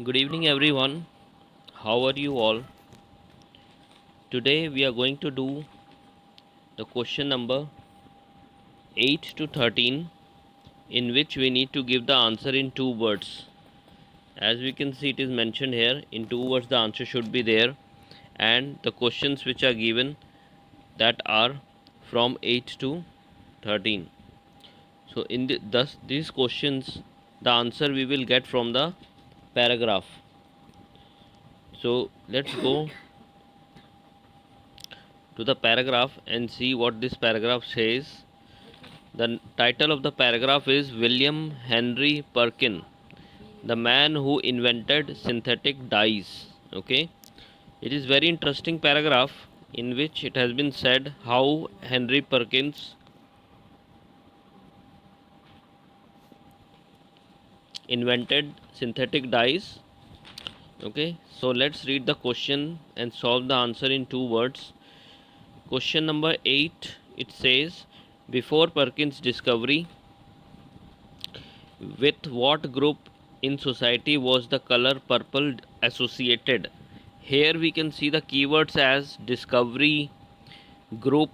Good evening, everyone. How are you all? Today we are going to do the question number 8 to 13, in which we need to give the answer in two words. As we can see, it is mentioned here in two words the answer should be there, and the questions which are given that are from 8 to 13. So, these questions, the answer we will get from the paragraph. So, let's go to the paragraph and see what this paragraph says. The title of the paragraph is William Henry Perkin, the man who invented synthetic dyes. Okay, it is very interesting paragraph in which it has been said how Henry Perkins invented synthetic dyes. Okay, so let's read the question and solve the answer in two words. Question number 8, it says, before Perkins' discovery, with what group in society was the color purple associated? Here we can see the keywords as discovery, group,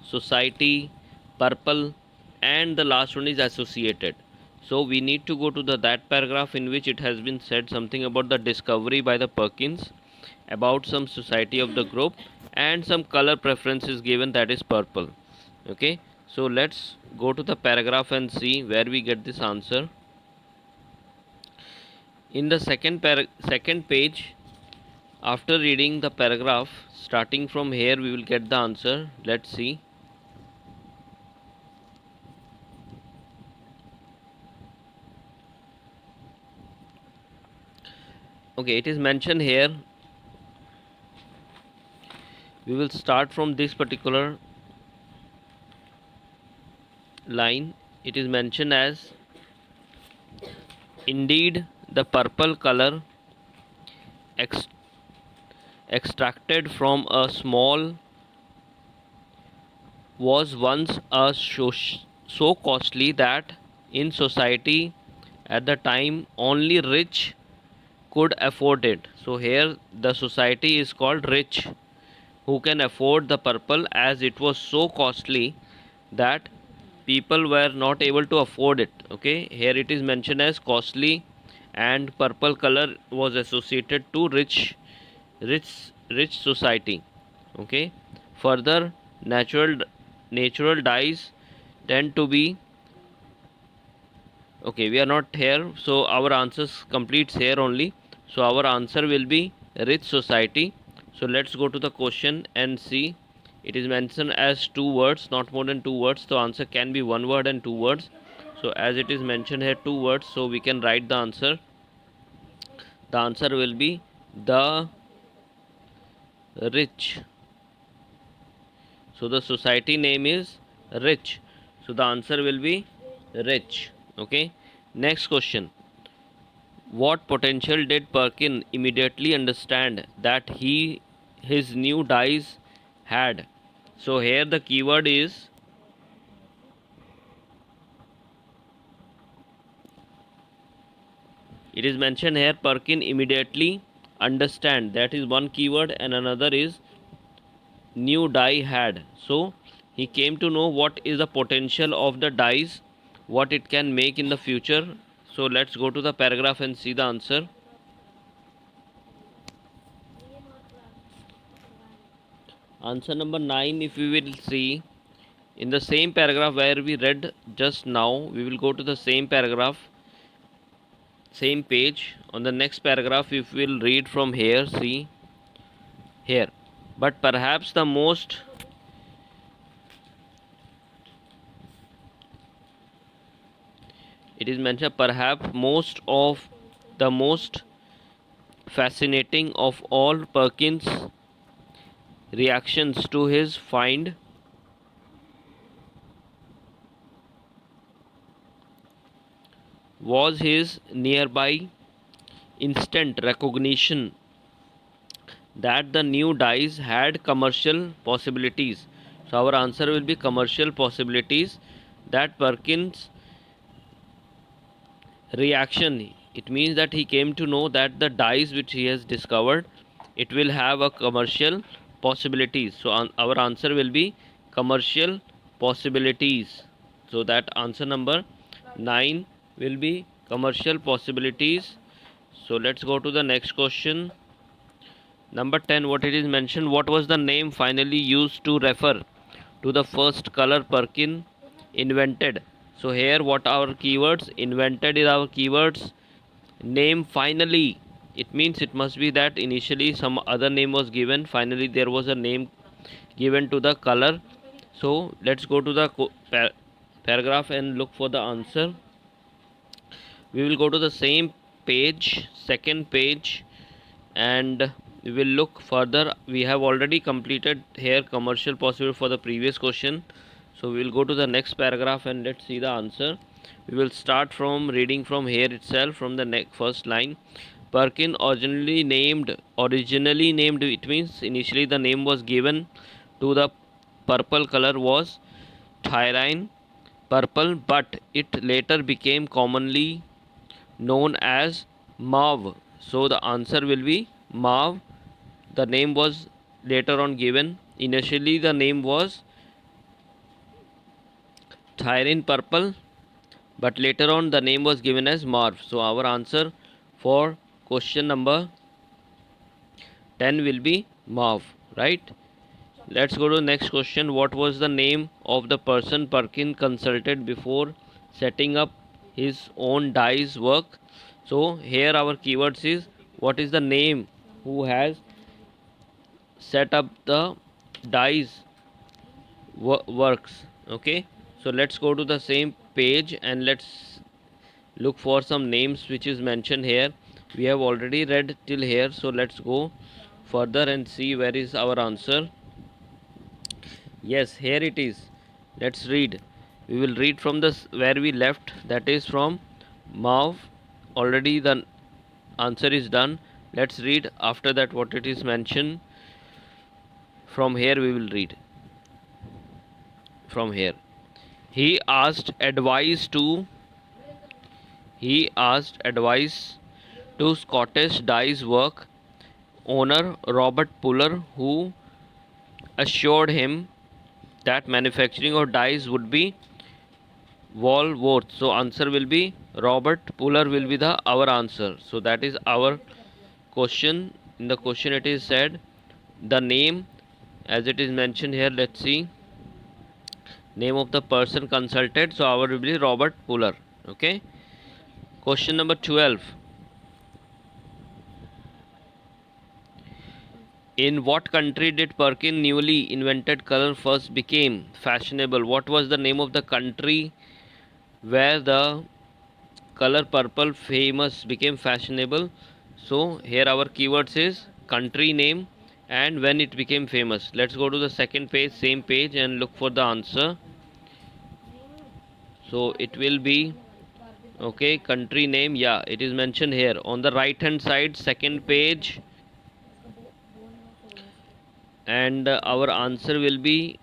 society, purple, and the last one is associated. So we need to go to that paragraph in which it has been said something about the discovery by the Perkins, about some society of the group, and some color preferences given, that is purple. Okay, so let's go to the paragraph and see where we get this answer. In the second page, after reading the paragraph, starting from here we will get the answer. Let's see. Okay, it is mentioned here. We will start from this particular line. It is mentioned as, indeed the purple color extracted from a small was once so costly that in society at the time only rich could afford it. So here the society is called rich, who can afford the purple, as it was so costly that people were not able to afford it. Okay, here it is mentioned as costly, and purple color was associated to rich society. Okay, further, natural dyes tend to be, okay, we are not here, so our answers completes here only. So our answer will be rich society. So let's go to the question and see. It is mentioned as two words, not more than two words. So answer can be one word and two words. So as it is mentioned here two words, so we can write the answer. The answer will be the rich. So the society name is rich. So the answer will be rich. Okay. Next question. What potential did Perkin immediately understand that his new dyes had? So here the keyword is, it is mentioned here Perkin immediately understand, that is one keyword, and another is new dye had. So he came to know what is the potential of the dyes, what it can make in the future. So let's go to the paragraph and see the answer. Answer number 9, if we will see in the same paragraph where we read just now, we will go to the same paragraph, same page. On the next paragraph, if we will read from here, see here. But perhaps the most it is mentioned, perhaps most fascinating of all Perkins' reactions to his find was his nearby instant recognition that the new dyes had commercial possibilities. So our answer will be commercial possibilities. That Perkins' reaction, It means that he came to know that the dyes which he has discovered, it will have a commercial possibilities. So our answer will be commercial possibilities. So that answer number 9 will be commercial possibilities. So let's go to the next question. Number 10, what it is mentioned, what was the name finally used to refer to the first color Perkin invented? So here what our keywords, invented is our keywords, name finally, it means it must be that initially some other name was given, finally there was a name given to the color. So let's go to the paragraph and look for the answer. We will go to the same page, second page, and we will look further. We have already completed here commercial possible for the previous question, so we will go to the next paragraph and let's see the answer. We will start from reading from here itself, from the next first line. Perkin originally named, it means initially the name was given to the purple color was Thyrine purple, but it later became commonly known as mauve. So the answer will be mauve. The name was later on given. Initially the name was Thyrine purple, but later on the name was given as mauve. So our answer for question number 10 will be mauve, right? Let's go to the next question. What was the name of the person Perkin consulted before setting up his own dyes work? So here our keywords is, what is the name who has set up the dyes works? Okay, so let's go to the same page and let's look for some names which is mentioned here. We have already read till here, so let's go further and see where is our answer. Yes, here it is. Let's read. We will read from this where we left, that is from mauve. Already the answer is done. Let's read after that what it is mentioned. From here we will read. From here. He asked advice to Scottish Dye's work owner Robert Puller, who assured him that manufacturing of dyes would be Walworth. So answer will be Robert Puller will be the our answer. So that is our question. In the question it is said the name as it is mentioned here. Let's see, name of the person consulted. So our will be Robert Puller. Okay. Question number 12. In what country did Perkin newly invented color first became fashionable? What was the name of the country where the color purple famous became fashionable? So here our keywords is country name and when it became famous. Let's go to the second page, same page, and look for the answer. So it will be, okay, country name, yeah, it is mentioned here on the right hand side, second page, and our answer will be,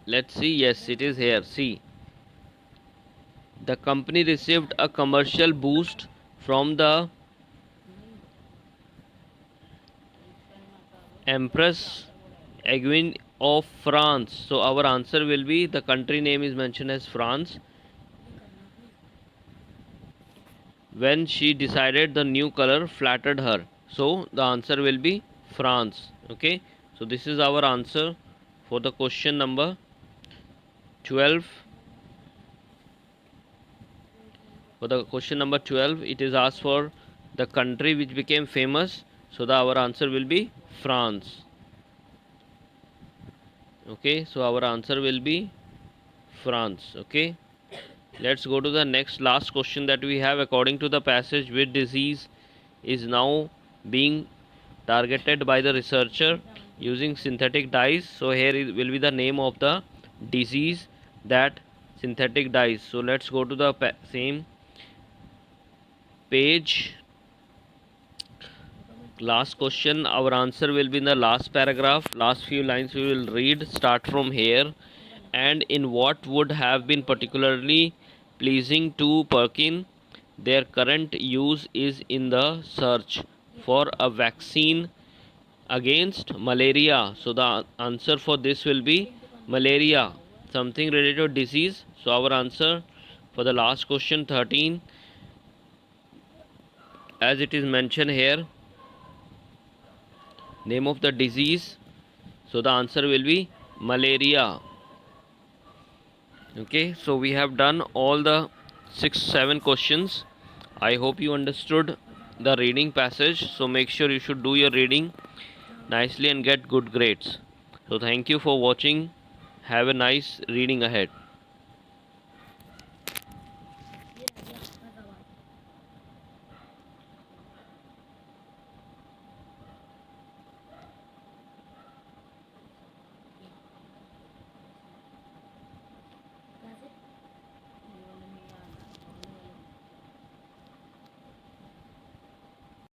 let's see, yes, it is here. See, the company received a commercial boost from the Empress Aguin of France. So our answer will be, the country name is mentioned as France, when she decided the new color flattered her. So the answer will be France. Okay, so this is our answer for the question number 12. For the question number 12, it is asked for the country which became famous. So our answer will be France. Okay, so our answer will be France. Okay, let's go to the next last question that we have. According to the passage, which disease is now being targeted by the researcher using synthetic dyes? So here will be the name of the disease that synthetic dyes. So let's go to the same page. Last question, our answer will be in the last paragraph, last few lines we will read. Start from here. And in what would have been particularly pleasing to Perkin, Their current use is in the search for a vaccine against malaria. So the answer for this will be malaria, something related to disease. So our answer for the last question 13, as it is mentioned here, name of the disease. So the answer will be malaria. Okay, so we have done all the 6 7 questions. I hope you understood the reading passage. So make sure you should do your reading nicely and get good grades. So thank you for watching. Have a nice reading ahead.